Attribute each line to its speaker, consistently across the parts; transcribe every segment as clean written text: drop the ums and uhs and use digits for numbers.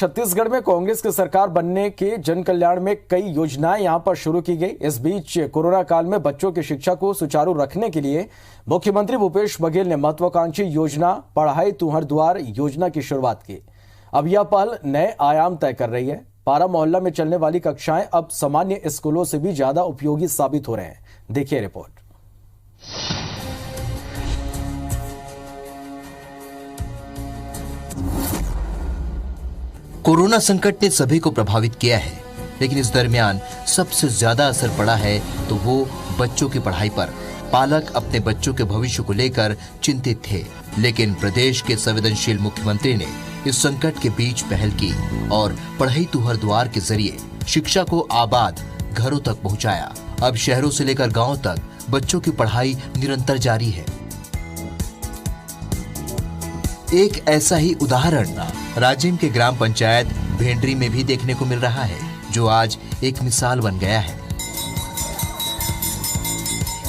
Speaker 1: छत्तीसगढ़ में कांग्रेस की सरकार बनने के जन कल्याण में कई योजनाएं यहां पर शुरू की गई। इस बीच कोरोना काल में बच्चों की शिक्षा को सुचारू रखने के लिए मुख्यमंत्री भूपेश बघेल ने महत्वाकांक्षी योजना पढ़ाई तुहर द्वार योजना की शुरुआत की। अब यह पहल नए आयाम तय कर रही है। पारा मोहल्ला में चलने वाली कक्षाएं अब सामान्य स्कूलों से भी ज्यादा उपयोगी साबित हो रहे हैं। देखिए रिपोर्ट।
Speaker 2: कोरोना संकट ने सभी को प्रभावित किया है, लेकिन इस दरमियान सबसे ज्यादा असर पड़ा है तो वो बच्चों की पढ़ाई पर। पालक अपने बच्चों के भविष्य को लेकर चिंतित थे, लेकिन प्रदेश के संवेदनशील मुख्यमंत्री ने इस संकट के बीच पहल की और पढ़ाई तुहर द्वार के जरिए शिक्षा को आबाद घरों तक पहुंचाया। अब शहरों से लेकर गांवों तक बच्चों की पढ़ाई निरंतर जारी है। एक ऐसा ही उदाहरण राजिम के ग्राम पंचायत भेंडरी में भी देखने को मिल रहा है, जो आज एक मिसाल बन गया है।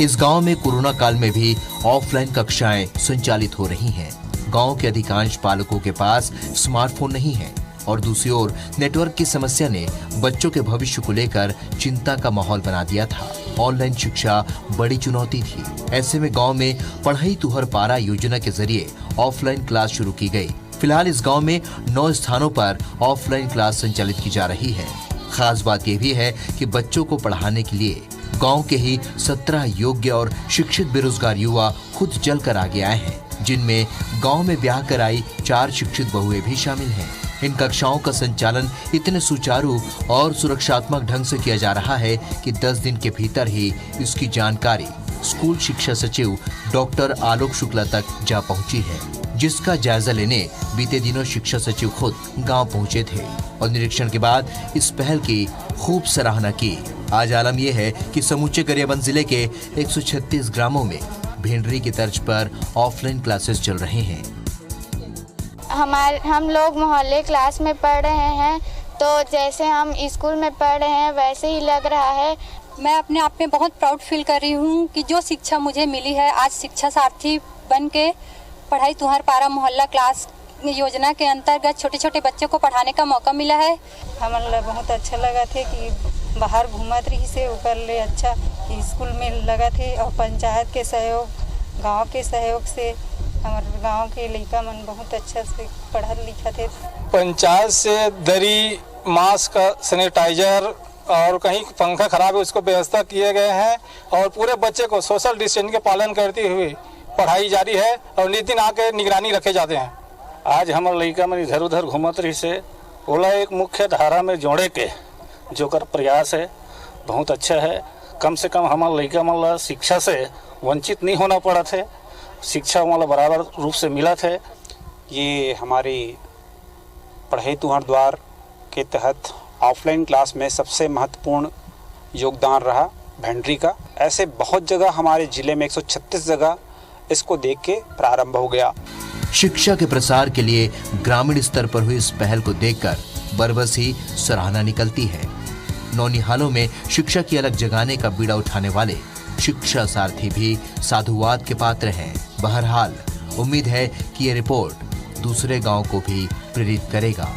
Speaker 2: इस गांव में कोरोना काल में भी ऑफलाइन कक्षाएं संचालित हो रही हैं। गांव के अधिकांश पालकों के पास स्मार्टफोन नहीं है और दूसरी ओर नेटवर्क की समस्या ने बच्चों के भविष्य को लेकर चिंता का माहौल बना दिया था। ऑनलाइन शिक्षा बड़ी चुनौती थी। ऐसे में गांव में पढ़ाई तुहर पारा योजना के जरिए ऑफलाइन क्लास शुरू की गई। फिलहाल इस गांव में 9 स्थानों पर ऑफलाइन क्लास संचालित की जा रही है। खास बात यह भी है कि बच्चों को पढ़ाने के लिए गांव के ही 17 योग्य और शिक्षित बेरोजगार युवा खुद जलकर आगे आए हैं, जिनमें गांव में ब्याह कराई 4 शिक्षित बहुएं भी शामिल हैं। इन कक्षाओं का संचालन इतने सुचारू और सुरक्षात्मक ढंग से किया जा रहा है कि 10 दिन के भीतर ही इसकी जानकारी स्कूल शिक्षा सचिव डॉक्टर आलोक शुक्ला तक जा पहुंची है, जिसका जायजा लेने बीते दिनों शिक्षा सचिव खुद गांव पहुंचे थे और निरीक्षण के बाद इस पहल की खूब सराहना की। आज आलम यह है कि समूचे गरियाबंद जिले के 136 ग्रामों में भेंडरी की तर्ज पर ऑफलाइन क्लासेस चल रहे हैं।
Speaker 3: हम लोग मोहल्ले क्लास में पढ़ रहे हैं, तो जैसे हम स्कूल में पढ़ रहे हैं वैसे ही लग रहा है।
Speaker 4: मैं अपने आप में बहुत प्राउड फील कर रही हूँ कि जो शिक्षा मुझे मिली है, आज शिक्षा सारथी बन के पढ़ाई तुहर पारा मोहल्ला क्लास योजना के अंतर्गत छोटे छोटे बच्चों को पढ़ाने का मौका मिला है।
Speaker 5: हमारे बहुत अच्छा लगा थे कि बाहर घूमत रही से ऊपर ले अच्छा स्कूल में लगा थे और पंचायत के सहयोग, गांव के सहयोग से हमारे गांव के लड़का मन बहुत अच्छा से पढ़ा लिखा थे।
Speaker 6: पंचायत से दरी, मास्क, सैनिटाइजर और कहीं पंखा खराब है उसको व्यवस्था किए गए हैं और पूरे बच्चे को सोशल डिस्टेंस के पालन करते हुए पढ़ाई जारी है और नितिन आके निगरानी रखे जाते हैं।
Speaker 7: आज हमारे लड़का मन इधर उधर घूमत रही से ओला एक मुख्य धारा में जोड़े के जो कर प्रयास है बहुत अच्छा है। कम से कम हमारे लड़का मन शिक्षा से वंचित नहीं होना पड़ा थे, शिक्षा वाला बराबर रूप से मिला थे।
Speaker 8: ये हमारी पढ़ाई तुहर द्वार के तहत ऑफलाइन क्लास में सबसे महत्वपूर्ण योगदान रहा भेंडरी का। ऐसे बहुत जगह हमारे जिले में 136 जगह इसको देख के प्रारंभ हो गया।
Speaker 2: शिक्षा के प्रसार के लिए ग्रामीण स्तर पर हुई इस पहल को देखकर बरबस ही सराहना निकलती है। नौनिहालों में शिक्षा की अलग जगाने का बीड़ा उठाने वाले शिक्षा सारथी भी साधुवाद के पात्र हैं। बहरहाल उम्मीद है कि ये रिपोर्ट दूसरे गांव को भी प्रेरित करेगा।